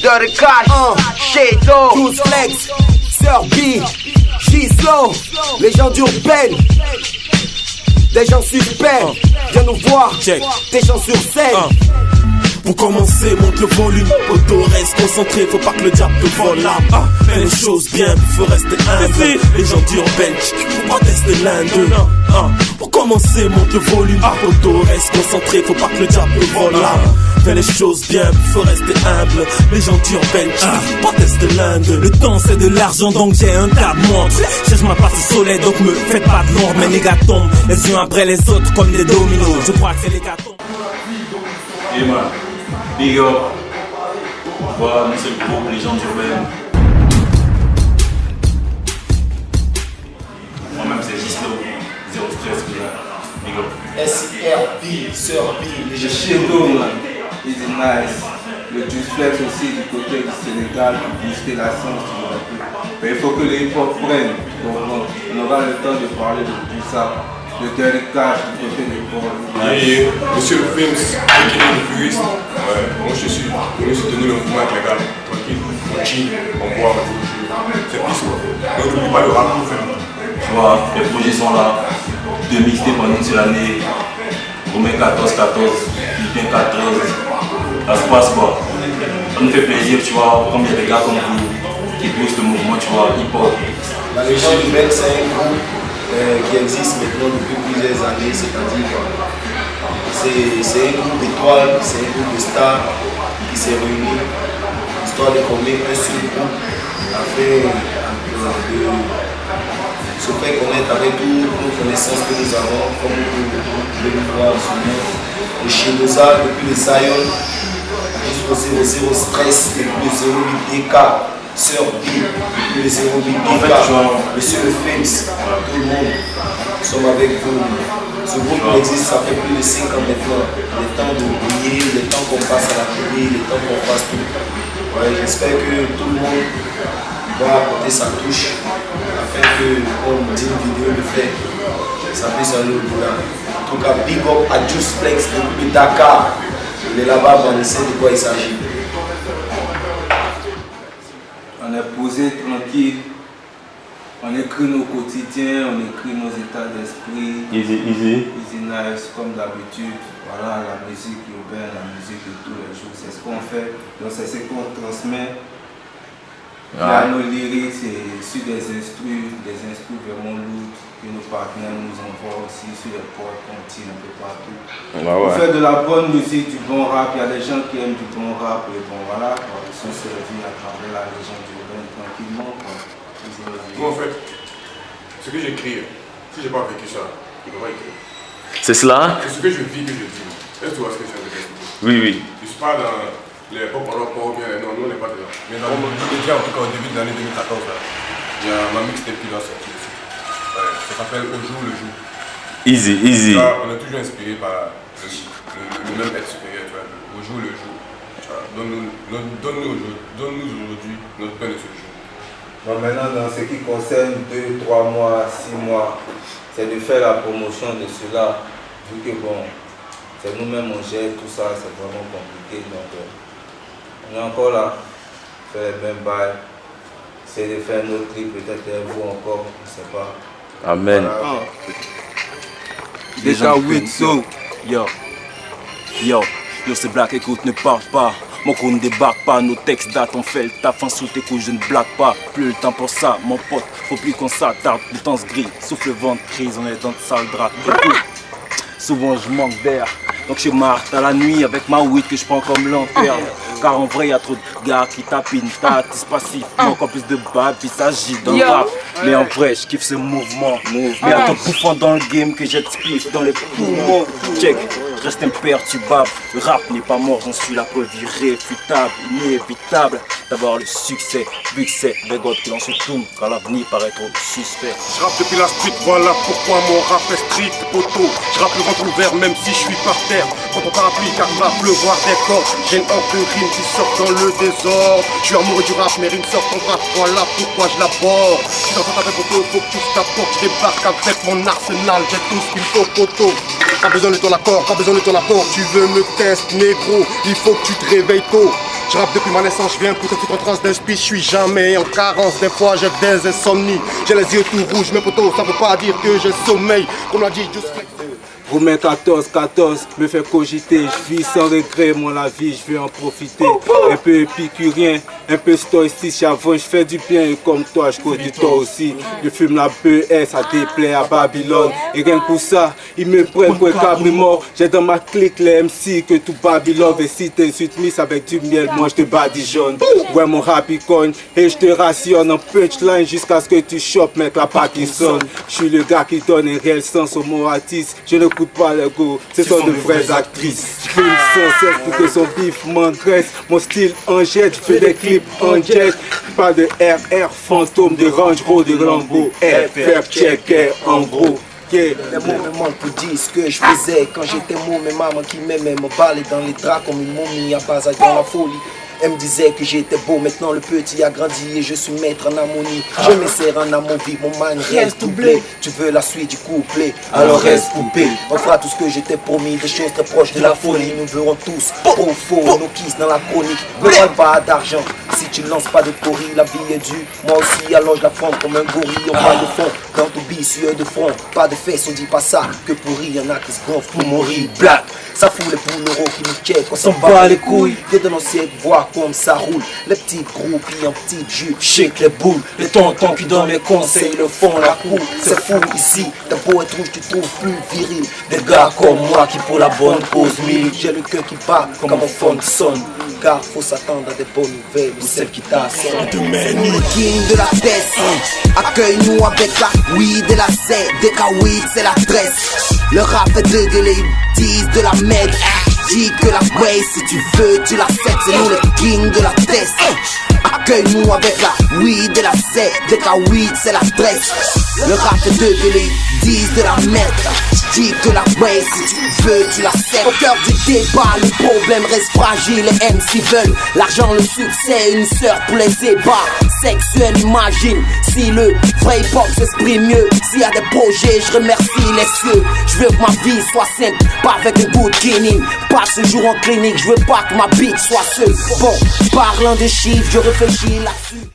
Dirty Cash, Shadow, Juice Flex, Sir B, J-Slow, les gens d'urbaine, des gens suspects, viens nous voir, des gens sur scène. Pour commencer, monte le volume, auto reste concentré, faut pas que le diable te vole l'âme. Fais les choses bien, faut rester humble. Les gens d'urbaine, faut pas tester l'un d'eux. Pour commencer, monte le volume, auto reste concentré, faut pas que le diable te vole l'âme. Fais les choses bien, faut rester humble. Les gens d'urbaine, faut pas tester l'un d'eux. Le temps c'est de l'argent donc j'ai un tas de montres. Cherche ma place au soleil donc me faites pas de l'ombre. Mes négats tombent les uns après les autres comme des dominos. Je crois que c'est les gars tombent. Et man, big up. Voilà, nous c'est le groupe Les gens d'urbaine. Moi-même c'est Gislo, 0 stress, big up. SRB, Sir B, les gens Shadow, is nice. Le Juice Flex aussi du côté du Sénégal pour booster la science. Mais il faut que les hip-hop prennent. Donc on aura le temps de parler de tout ça. Le Dirty Cash du côté des hip-hop. Et monsieur le Films, qui est le puriste, moi je suis venu soutenir le mouvement avec les gars, tranquille, on chill, on boit, c'est plus quoi. Donc n'oublie pas le rap pour faire. Tu vois, les projets sont là. 2 mixtapes pendant une seule année. Romain 14-14, Philippin 4-13. Ça se passe quoi. Ça nous fait plaisir, tu vois, comme il y a des gars comme vous qui boostent le mouvement, tu vois, hip-hop. La Légion urbaine, c'est un groupe qui existe maintenant depuis plusieurs années, c'est-à-dire c'est un groupe d'étoiles, c'est un groupe de stars qui s'est réuni, histoire de former un seul groupe afin de se faire connaître avec toutes nos connaissances que nous avons, comme vous pouvez le voir sûrement, le Chinoza depuis le Zion, jusqu'au 00 Stress, depuis le 08 DK. Sir B, depuis le 08 DK, Monsieur le Films, tout le monde, nous sommes avec vous. Ce groupe existe, ça fait plus de 5 ans maintenant. Le temps de briller, le temps qu'on passe à la télé, le temps qu'on fasse tout. Ouais, j'espère que tout le monde va apporter sa touche afin que, comme dit une vidéo le fait, ça puisse aller au-delà. En tout cas, big up à Juice Flex depuis Dakar. Il est là-bas, on sait de quoi il s'agit. On est posé tranquille, on écrit nos quotidiens, on écrit nos états d'esprit. Easy Nice, comme d'habitude. Voilà, la musique urbaine, la musique de tous les jours, c'est ce qu'on fait. Donc c'est ce qu'on transmet. Là, nos lyrics, c'est sur des instrus vraiment lourds que nos partenaires nous envoient aussi sur les portes qu'on tire un peu partout. On fait de la bonne musique, du bon rap. Il y a des gens qui aiment du bon rap et bon voilà, ils sont servis à travers la légende urbaine tranquillement. Moi en fait, ce que j'écris, si j'ai pas vécu ça, je ne peux pas écrire. C'est cela? C'est ce que je vis que je dis. Est-ce que tu vois ce que je viens de dire? Oui. Je ne suis pas dans les pop ou bien non, nous on n'est pas dedans. Mais dans déjà en tout cas au début de l'année 2014, là, il y a ma mixtape qui l'a sorti aussi. Ça s'appelle Au jour le jour. Easy. Là, on est toujours inspiré par le même être supérieur, tu vois, au jour le jour. Donne-nous aujourd'hui notre pain de ce jour. Donc maintenant, dans ce qui concerne 2, 3 mois, 6 mois, c'est de faire la promotion de cela, vu que bon, c'est nous-mêmes on gère tout ça, c'est vraiment compliqué. Donc on est encore là, faire les mêmes bails, c'est de faire notre clip, peut-être vous encore, je ne sais pas. Amen. Voilà. Déjà 8 so, yo, c'est Black, écoute, ne parle pas. Mon coup ne débarque pas, nos textes datent, on fait le taf en sous tes couilles, je ne blague pas. Plus le temps pour ça, mon pote, faut plus qu'on s'attarde, le temps se grille, souffle le vent de crise, on est dans de sale drap. Souvent je manque d'air, donc je marre à la nuit avec ma weed que je prends comme lanterne. Car en vrai y'a trop de gars qui tapinent, t'as passif, encore plus de bab, il s'agit d'un rap. Mais en vrai je kiffe ce mouvement, mais à ton bouffant dans le game que j'ai de spliff dans les poumons. Check, je reste imperturbable, le rap n'est pas mort, j'en suis la preuve irréfutable, inévitable d'avoir le succès, vu que c'est des godes que l'on se tourne quand l'avenir paraît trop suspect. Je rappe depuis la street, voilà pourquoi mon rap est strict, poteau. Je rappe le ventre ouvert même si je suis par terre. Quand on parapluie car va pleuvoir des cordes. J'ai une horde de rimes qui sortent dans le désordre. Je suis amoureux du rap, mes rimes sortent en rap, voilà pourquoi je l'aborde. Si t'entends avec poteau, faut que tu t'apportes. Je débarque avec mon arsenal, j'ai tout ce qu'il faut, poteau. Pas besoin de ton accord, pas besoin de ton apport. Tu veux me tester, négro, il faut que tu te réveilles tôt. Je rappe depuis ma naissance, je viens pour te foutre en transe d'inspi. Je suis jamais en carence, des fois j'ai des insomnies. J'ai les yeux tout rouges, mes potos, ça veut pas dire que je sommeille. Comme l'a dit Just Flex. Romain 14, me fait cogiter, je vis sans regret, moi la vie, je veux en profiter. Un peu épicurien, un peu stoïciste, avant je fais du bien et comme toi, je cause du tort aussi. Je fume la BS, ça déplaît à Babylone. Et rien que pour ça, ils me prennent pour un cabri mort. J'ai dans ma clique les MC que tout Babylone. Et si t'insultes Miss avec du miel, moi je te badigeonne. Ouais mon rap il cogne, et je te rationne en punchline jusqu'à ce que tu chopes, mec, la Parkinson. Je suis le gars qui donne un réel sens au mot artiste. Je ne écoute pas le go, ce sont de vraies actrices. Je fume sans cesse pour que son bif m'engraisse. Mon style en jet, je fais des clips en jet. Pas de RR, fantôme, de Range Rover, de Lambo, FR, checker en gros. Les mots me manquent pour dire ce que je faisais quand j'étais môme. Mes mamans qui m'aimaient me balaient dans les draps comme une momie à base dans la folie. Elle me disait que j'étais beau, maintenant le petit a grandi et je suis maître en harmonie. Je m'essaie en amour vive, mon man reste doublé. Tu veux la suite du couplet, alors reste coupé. On fera tout ce que j'étais promis, des choses très proches de la folie. Nous verrons tous, au faux, nos kiss dans la chronique. Ne parle pas d'argent, si tu lances pas de coris, la vie est dure. Moi aussi, alors je la fronde comme un gorille. On parle de fond, dans ton bille, de front. Pas de fesses, on dit pas ça, que pour rire, y'en a qui se gonflent pour mourir. Black, ça fout les poules euros qui nous check, on s'en bat les couilles. Des de nos siècles, voir comme ça roule. Les petits groupies en petite jupe, shake les boules. Les tontons qui donnent les conseils, le fond, la cour. C'est fou ici, ta peau est rouge, tu trouves plus viril. Des gars comme moi qui pour la bonne cause mille. J'ai le cœur qui bat comme un phone sonne. Car faut s'attendre à des bonnes nouvelles ou celles qui t'assomment. King de la tête, accueille-nous avec la weed et la Z. Dès qu'à weed c'est la tresse. Le rap est de gueuler, ils disent de la merde. Dis que la way, si tu veux tu la sais. C'est nous les kings de la tête. Accueille-nous avec la weed et la Z. Dès qu'à weed c'est la tresse. Le rap est de gueuler, ils disent de la merde. Dis que la way, si tu veux tu la sais. Au cœur du débat, le problème reste fragile. Les MC veulent l'argent, le succès, une sœur pour les ébats sexuels. Imagine si le vrai hip-hop s'exprime mieux. S'il y a des projets, je remercie les cieux. Je veux que ma vie soit simple, pas avec un goût de cleaning. Pas ce jour en clinique, je veux pas que ma bitch soit seule. Bon, parlant de chiffres, je réfléchis là-dessus.